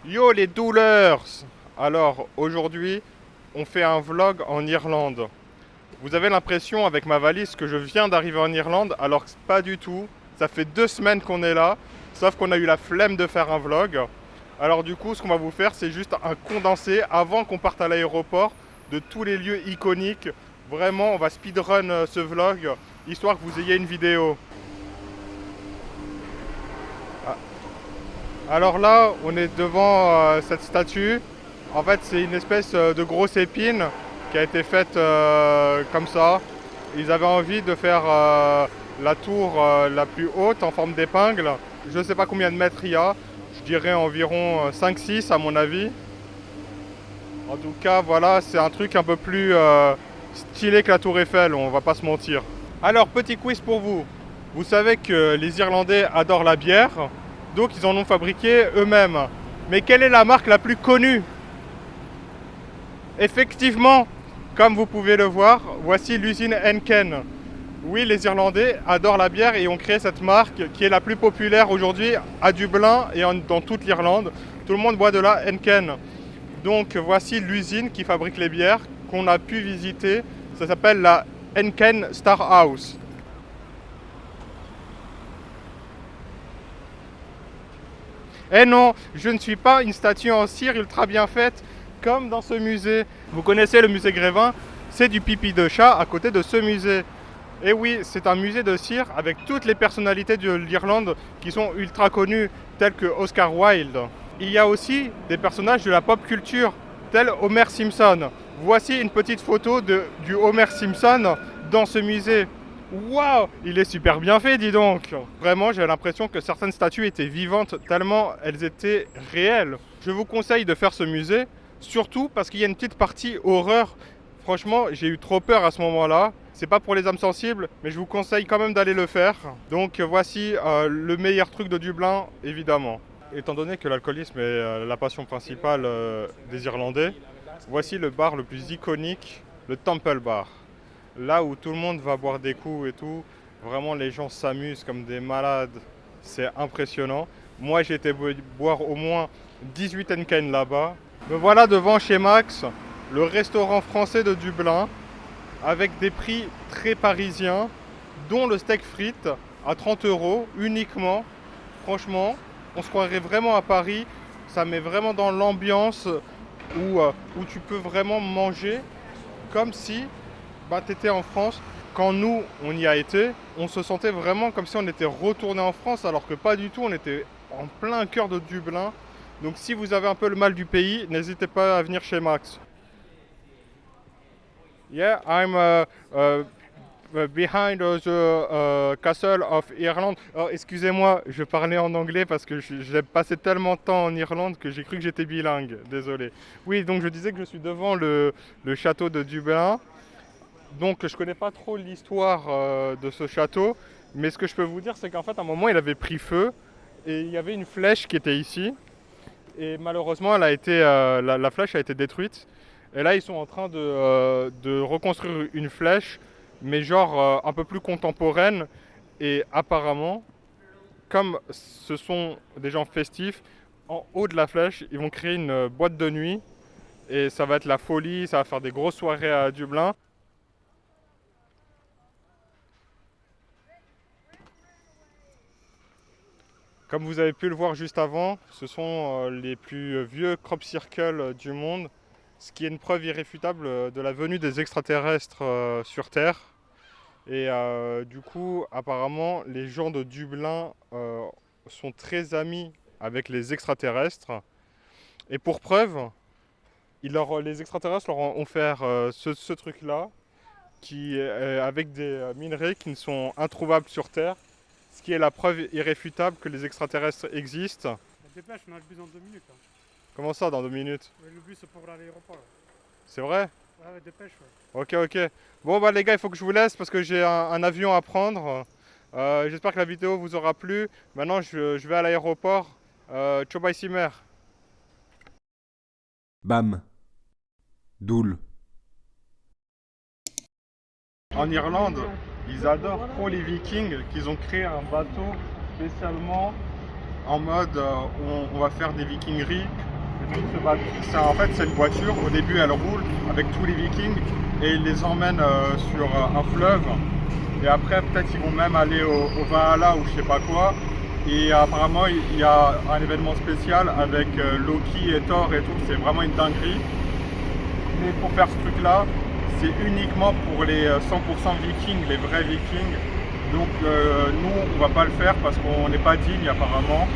Yo les douleurs! Alors aujourd'hui, on fait un vlog en Irlande. Vous avez l'impression avec ma valise que je viens d'arriver en Irlande, alors que pas du tout. Ça fait 2 semaines qu'on est là, sauf qu'on a eu la flemme de faire un vlog. Alors du coup, ce qu'on va vous faire, c'est juste un condensé avant qu'on parte à l'aéroport de tous les lieux iconiques. Vraiment, on va speedrun ce vlog, histoire que vous ayez une vidéo. Alors là, on est devant cette statue. En fait, c'est une espèce de grosse épine qui a été faite comme ça. Ils avaient envie de faire la tour la plus haute en forme d'épingle. Je ne sais pas combien de mètres il y a. Je dirais environ 5-6 à mon avis. En tout cas, voilà, c'est un truc un peu plus stylé que la tour Eiffel, on va pas se mentir. Alors, petit quiz pour vous. Vous savez que les Irlandais adorent la bière, donc ils en ont fabriqué eux-mêmes. Mais quelle est la marque la plus connue? Effectivement, comme vous pouvez le voir, voici l'usine Henken. Oui, les Irlandais adorent la bière et ont créé cette marque qui est la plus populaire aujourd'hui à Dublin et dans toute l'Irlande. Tout le monde boit de la Henken. Donc voici l'usine qui fabrique les bières qu'on a pu visiter. Ça s'appelle la Henken Star House. Eh non, je ne suis pas une statue en cire ultra bien faite comme dans ce musée. Vous connaissez le musée Grévin? C'est du pipi de chat à côté de ce musée. Et oui, c'est un musée de cire avec toutes les personnalités de l'Irlande qui sont ultra connues, telles que Oscar Wilde. Il y a aussi des personnages de la pop culture, tels Homer Simpson. Voici une petite photo du Homer Simpson dans ce musée. Waouh, il est super bien fait, dis donc. Vraiment, j'ai l'impression que certaines statues étaient vivantes tellement elles étaient réelles. Je vous conseille de faire ce musée, surtout parce qu'il y a une petite partie horreur. Franchement, j'ai eu trop peur à ce moment-là. C'est pas pour les âmes sensibles, mais je vous conseille quand même d'aller le faire. Donc voici le meilleur truc de Dublin, évidemment. Étant donné que l'alcoolisme est la passion principale des Irlandais, voici le bar le plus iconique, le Temple Bar. Là où tout le monde va boire des coups et tout, vraiment les gens s'amusent comme des malades, c'est impressionnant. Moi j'ai été boire au moins 18 Henken là-bas. Me voilà devant chez Max, le restaurant français de Dublin, avec des prix très parisiens, dont le steak frites à 30 € uniquement. Franchement, on se croirait vraiment à Paris, ça met vraiment dans l'ambiance où tu peux vraiment manger comme si tu étais en France. Quand nous, on y a été, on se sentait vraiment comme si on était retourné en France, alors que pas du tout, on était en plein cœur de Dublin. Donc si vous avez un peu le mal du pays, n'hésitez pas à venir chez Max. Yeah, I'm behind the castle of Ireland. Oh, excusez-moi, je parlais en anglais parce que j'ai passé tellement de temps en Irlande que j'ai cru que j'étais bilingue. Désolé. Oui, donc je disais que je suis devant le château de Dublin. Donc je connais pas trop l'histoire de ce château, mais ce que je peux vous dire, c'est qu'en fait à un moment il avait pris feu et il y avait une flèche qui était ici. Et malheureusement, elle a été, la flèche a été détruite. Et là, ils sont en train de reconstruire une flèche, mais genre un peu plus contemporaine. Et apparemment, comme ce sont des gens festifs, en haut de la flèche, ils vont créer une boîte de nuit. Et ça va être la folie, ça va faire des grosses soirées à Dublin. Comme vous avez pu le voir juste avant, ce sont les plus vieux crop circles du monde, ce qui est une preuve irréfutable de la venue des extraterrestres sur Terre. Et du coup, apparemment, les gens de Dublin sont très amis avec les extraterrestres. Et pour preuve, les extraterrestres leur ont offert ce truc-là, avec des minerais qui ne sont introuvables sur Terre. Ce qui est la preuve irréfutable que les extraterrestres existent. Dépêche, on a le bus dans 2 minutes. Hein. Comment ça, dans 2 minutes? Ouais, le bus c'est pour aller à l'aéroport. C'est vrai? Ouais, dépêche. Ouais. Ok, ok. Bon, bah les gars, il faut que je vous laisse parce que j'ai un avion à prendre. J'espère que la vidéo vous aura plu. Maintenant, je vais à l'aéroport. Ciao, bye, Simer. Bam. Doul. En Irlande, ils adorent trop les Vikings, qu'ils ont créé un bateau spécialement en mode on va faire des vikingeries En fait, c'est une voiture. Au début, elle roule avec tous les Vikings et ils les emmènent sur un fleuve. Et après, peut-être ils vont même aller au Valhalla ou je sais pas quoi. Et apparemment, il y a un événement spécial avec Loki et Thor et tout. C'est vraiment une dinguerie. Mais pour faire ce truc-là, c'est uniquement pour les 100% Vikings, les vrais Vikings. Donc nous, on va pas le faire parce qu'on n'est pas digne apparemment.